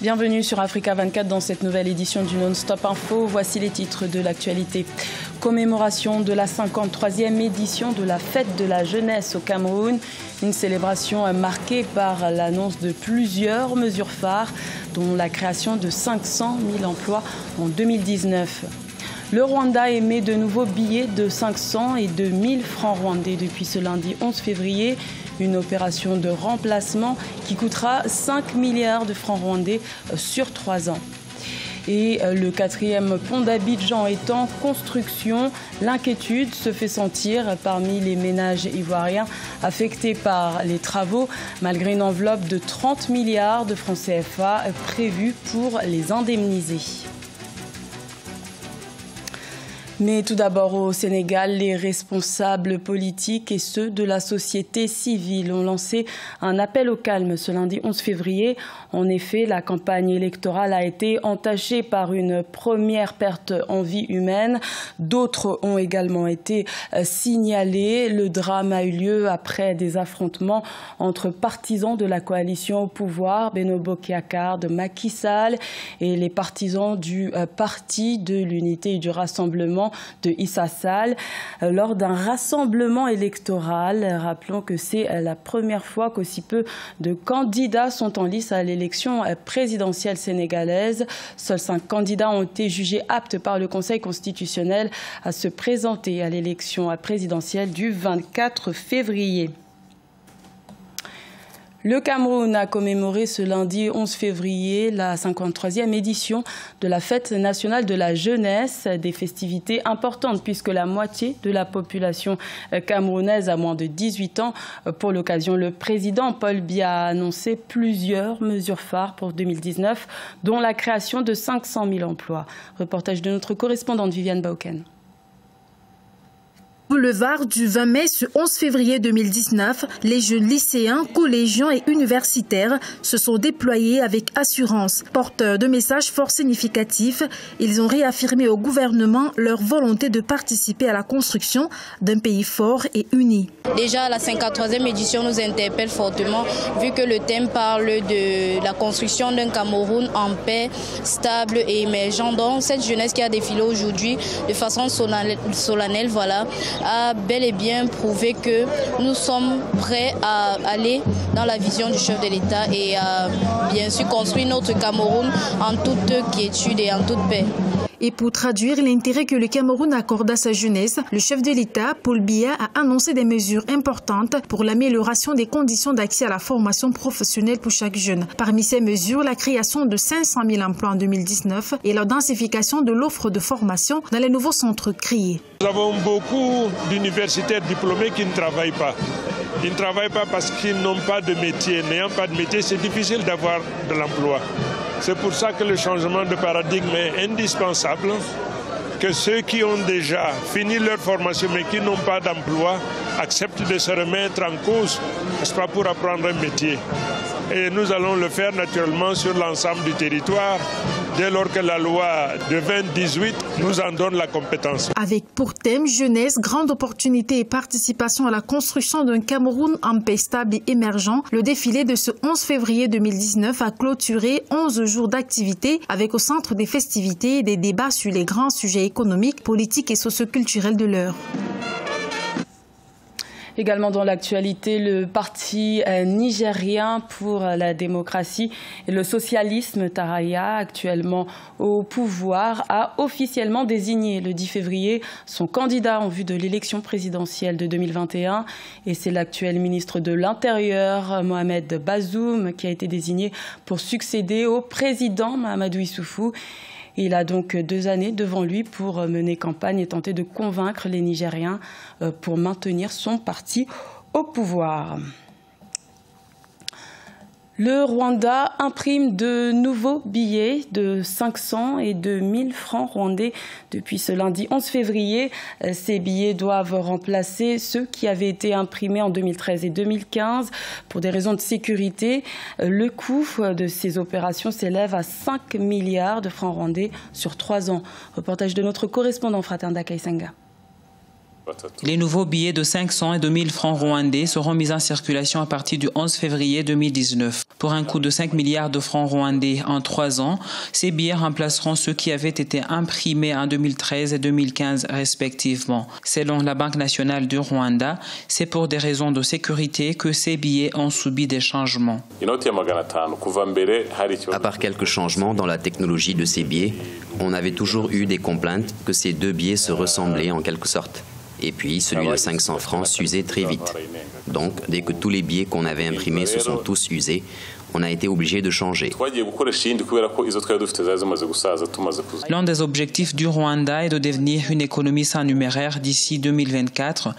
Bienvenue sur Africa 24 dans cette nouvelle édition du Non-Stop Info. Voici les titres de l'actualité. Commémoration de la 53e édition de la Fête de la Jeunesse au Cameroun. Une célébration marquée par l'annonce de plusieurs mesures phares, dont la création de 500 000 emplois en 2019. Le Rwanda émet de nouveaux billets de 500 et de 1000 francs rwandais depuis ce lundi 11 février. Une opération de remplacement qui coûtera 5 milliards de francs rwandais sur 3 ans. Et le 4e pont d'Abidjan est en construction. L'inquiétude se fait sentir parmi les ménages ivoiriens affectés par les travaux, malgré une enveloppe de 30 milliards de francs CFA prévue pour les indemniser. Mais tout d'abord au Sénégal, les responsables politiques et ceux de la société civile ont lancé un appel au calme ce lundi 11 février. En effet, la campagne électorale a été entachée par une première perte en vie humaine. D'autres ont également été signalés. Le drame a eu lieu après des affrontements entre partisans de la coalition au pouvoir, Benno Bokk Yakaar de Macky Sall, et les partisans du Parti de l'Unité et du Rassemblement de Issa Sall lors d'un rassemblement électoral. Rappelons que c'est la première fois qu'aussi peu de candidats sont en lice à l'élection présidentielle sénégalaise. Seuls 5 candidats ont été jugés aptes par le Conseil constitutionnel à se présenter à l'élection présidentielle du 24 février. Le Cameroun a commémoré ce lundi 11 février la 53e édition de la Fête nationale de la jeunesse, des festivités importantes puisque la moitié de la population camerounaise a moins de 18 ans. Pour l'occasion, le président Paul Biya a annoncé plusieurs mesures phares pour 2019, dont la création de 500 000 emplois. Reportage de notre correspondante Viviane Bauken. Boulevard du 20 mai ce 11 février 2019, les jeunes lycéens, collégiens et universitaires se sont déployés avec assurance. Porteurs de messages fort significatifs, ils ont réaffirmé au gouvernement leur volonté de participer à la construction d'un pays fort et uni. Déjà, la 53e édition nous interpelle fortement vu que le thème parle de la construction d'un Cameroun en paix, stable et émergent. Donc, cette jeunesse qui a défilé aujourd'hui de façon solennelle, a bel et bien prouvé que nous sommes prêts à aller dans la vision du chef de l'État et à bien sûr construire notre Cameroun en toute quiétude et en toute paix. Et pour traduire l'intérêt que le Cameroun accorde à sa jeunesse, le chef de l'État, Paul Biya, a annoncé des mesures importantes pour l'amélioration des conditions d'accès à la formation professionnelle pour chaque jeune. Parmi ces mesures, la création de 500 000 emplois en 2019 et la densification de l'offre de formation dans les nouveaux centres créés. Nous avons beaucoup d'universitaires diplômés qui ne travaillent pas. Ils ne travaillent pas parce qu'ils n'ont pas de métier. N'ayant pas de métier, c'est difficile d'avoir de l'emploi. C'est pour ça que le changement de paradigme est indispensable, que ceux qui ont déjà fini leur formation mais qui n'ont pas d'emploi acceptent de se remettre en cause, n'est-ce pas, pour apprendre un métier. Et nous allons le faire naturellement sur l'ensemble du territoire, dès lors que la loi de 2018 nous en donne la compétence. Avec pour thème jeunesse, grande opportunité et participation à la construction d'un Cameroun en paix stable et émergent, le défilé de ce 11 février 2019 a clôturé 11 jours d'activité avec au centre des festivités des débats sur les grands sujets économiques, politiques et socioculturels de l'heure. Également dans l'actualité, le parti nigérien pour la démocratie et le socialisme, Taraya, actuellement au pouvoir, a officiellement désigné le 10 février son candidat en vue de l'élection présidentielle de 2021. Et c'est l'actuel ministre de l'Intérieur, Mohamed Bazoum, qui a été désigné pour succéder au président Mahamadou Issoufou. Il a donc 2 années devant lui pour mener campagne et tenter de convaincre les Nigériens pour maintenir son parti au pouvoir. Le Rwanda imprime de nouveaux billets de 500 et de 1000 francs rwandais depuis ce lundi 11 février. Ces billets doivent remplacer ceux qui avaient été imprimés en 2013 et 2015. Pour des raisons de sécurité, le coût de ces opérations s'élève à 5 milliards de francs rwandais sur 3 ans. Reportage de notre correspondant Fraternda Kaisenga. Les nouveaux billets de 500 et de 1000 francs rwandais seront mis en circulation à partir du 11 février 2019. Pour un coût de 5 milliards de francs rwandais en 3 ans, ces billets remplaceront ceux qui avaient été imprimés en 2013 et 2015 respectivement. Selon la Banque nationale du Rwanda, c'est pour des raisons de sécurité que ces billets ont subi des changements. À part quelques changements dans la technologie de ces billets, on avait toujours eu des complaintes que ces deux billets se ressemblaient en quelque sorte. Et puis, celui de 500 francs s'usait très vite. Donc, dès que tous les billets qu'on avait imprimés se sont tous usés, on a été obligé de changer. L'un des objectifs du Rwanda est de devenir une économie sans numéraire d'ici 2024.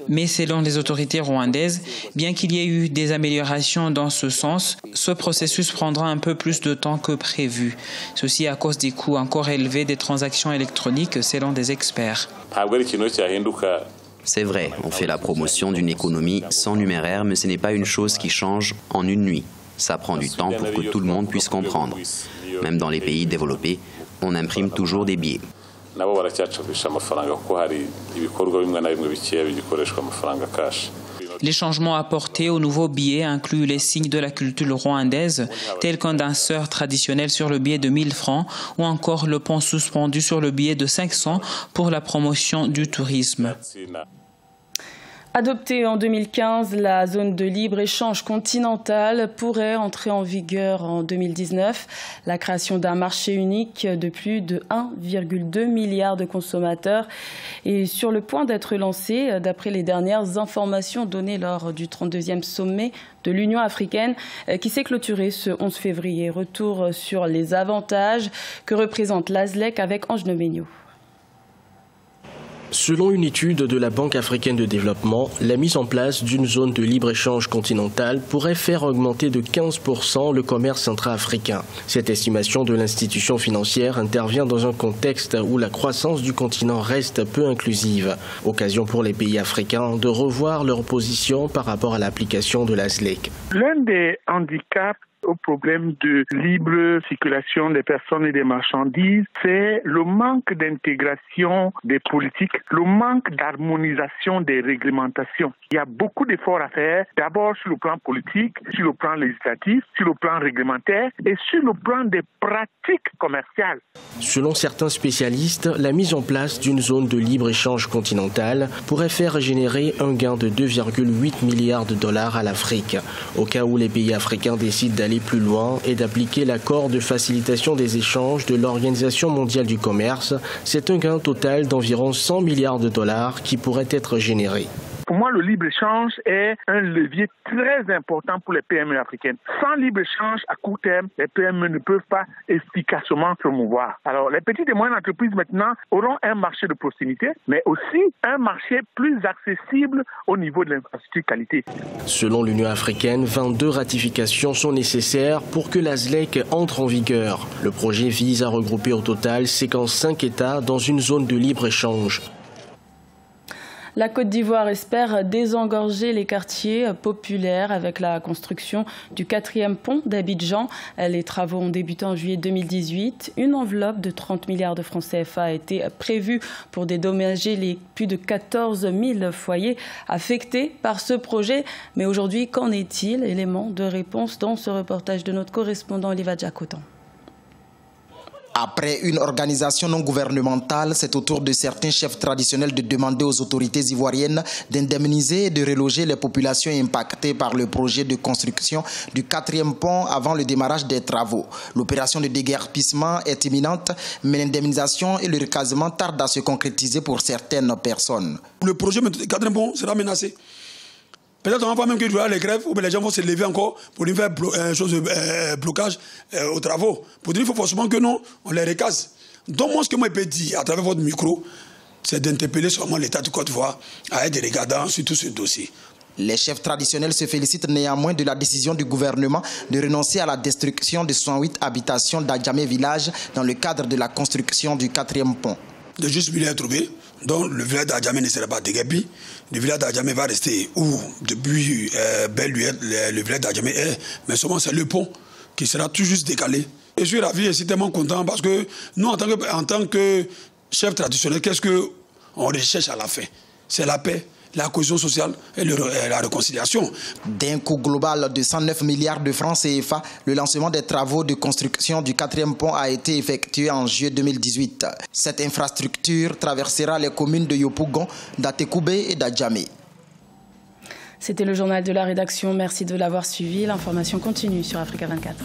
Mais selon les autorités rwandaises, bien qu'il y ait eu des améliorations dans ce sens, ce processus prendra un peu plus de temps que prévu. Ceci à cause des coûts encore élevés des transactions électroniques selon des experts. C'est vrai, on fait la promotion d'une économie sans numéraire, mais ce n'est pas une chose qui change en une nuit. Ça prend du temps pour que tout le monde puisse comprendre. Même dans les pays développés, on imprime toujours des billets. Les changements apportés aux nouveaux billets incluent les signes de la culture rwandaise, tels qu'un danseur traditionnel sur le billet de 1000 francs ou encore le pont suspendu sur le billet de 500 pour la promotion du tourisme. Adoptée en 2015, la zone de libre-échange continentale pourrait entrer en vigueur en 2019. La création d'un marché unique de plus de 1,2 milliard de consommateurs est sur le point d'être lancée, d'après les dernières informations données lors du 32e sommet de l'Union africaine qui s'est clôturé ce 11 février. Retour sur les avantages que représente la ZLEC avec Ange Noménio. Selon une étude de la Banque africaine de développement, la mise en place d'une zone de libre-échange continentale pourrait faire augmenter de 15% le commerce intra-africain. Cette estimation de l'institution financière intervient dans un contexte où la croissance du continent reste peu inclusive. Occasion pour les pays africains de revoir leur position par rapport à l'application de la ZLEC. L'un des handicaps au problème de libre circulation des personnes et des marchandises, c'est le manque d'intégration des politiques, le manque d'harmonisation des réglementations. Il y a beaucoup d'efforts à faire, d'abord sur le plan politique, sur le plan législatif, sur le plan réglementaire et sur le plan des pratiques commerciales. Selon certains spécialistes, la mise en place d'une zone de libre-échange continentale pourrait faire générer un gain de 2,8 milliards de dollars à l'Afrique, au cas où les pays africains décident d'aller plus loin et d'appliquer l'accord de facilitation des échanges de l'Organisation mondiale du commerce. C'est un gain total d'environ 100 milliards de dollars qui pourrait être généré. Pour moi, le libre-échange est un levier très important pour les PME africaines. Sans libre-échange, à court terme, les PME ne peuvent pas efficacement promouvoir. Alors, les petites et moyennes entreprises, maintenant, auront un marché de proximité, mais aussi un marché plus accessible au niveau de l'infrastructure qualité. Selon l'Union africaine, 22 ratifications sont nécessaires pour que la ZLEC entre en vigueur. Le projet vise à regrouper au total 55 États dans une zone de libre-échange. La Côte d'Ivoire espère désengorger les quartiers populaires avec la construction du 4e pont d'Abidjan. Les travaux ont débuté en juillet 2018. Une enveloppe de 30 milliards de francs CFA a été prévue pour dédommager les plus de 14 000 foyers affectés par ce projet. Mais aujourd'hui, qu'en est-il? Élément de réponse dans ce reportage de notre correspondant Oliva Djakotan. Après une organisation non gouvernementale, c'est au tour de certains chefs traditionnels de demander aux autorités ivoiriennes d'indemniser et de reloger les populations impactées par le projet de construction du 4e pont avant le démarrage des travaux. L'opération de déguerpissement est imminente, mais l'indemnisation et le recasement tardent à se concrétiser pour certaines personnes. Le projet du 4e pont sera menacé. Peut-être on va même qu'il y aura les grèves où les gens vont se lever encore pour faire blocage aux travaux. Pour dire qu'il faut forcément que non, on les recase. Donc moi, ce que moi je peux dire à travers votre micro, c'est d'interpeller seulement l'État de Côte d'Ivoire à être regardant sur tout ce dossier. Les chefs traditionnels se félicitent néanmoins de la décision du gouvernement de renoncer à la destruction de 68 habitations d'Adjamé village dans le cadre de la construction du 4e pont. De juste village trouvé, donc le village d'Adjamé ne sera pas déguerpi. Le village d'Adjamé va rester où depuis Belle-Luette, le village d'Adjamé est, mais seulement c'est le pont qui sera tout juste décalé. Je suis ravi et je suis tellement content parce que nous, en tant que chef traditionnel, qu'est-ce qu'on recherche à la fin? c'est la paix, la cohésion sociale et la réconciliation. D'un coût global de 109 milliards de francs CFA, le lancement des travaux de construction du 4e pont a été effectué en juillet 2018. Cette infrastructure traversera les communes de Yopougon, d'Atekoubé et d'Adjamé. C'était le journal de la rédaction. Merci de l'avoir suivi. L'information continue sur Africa 24.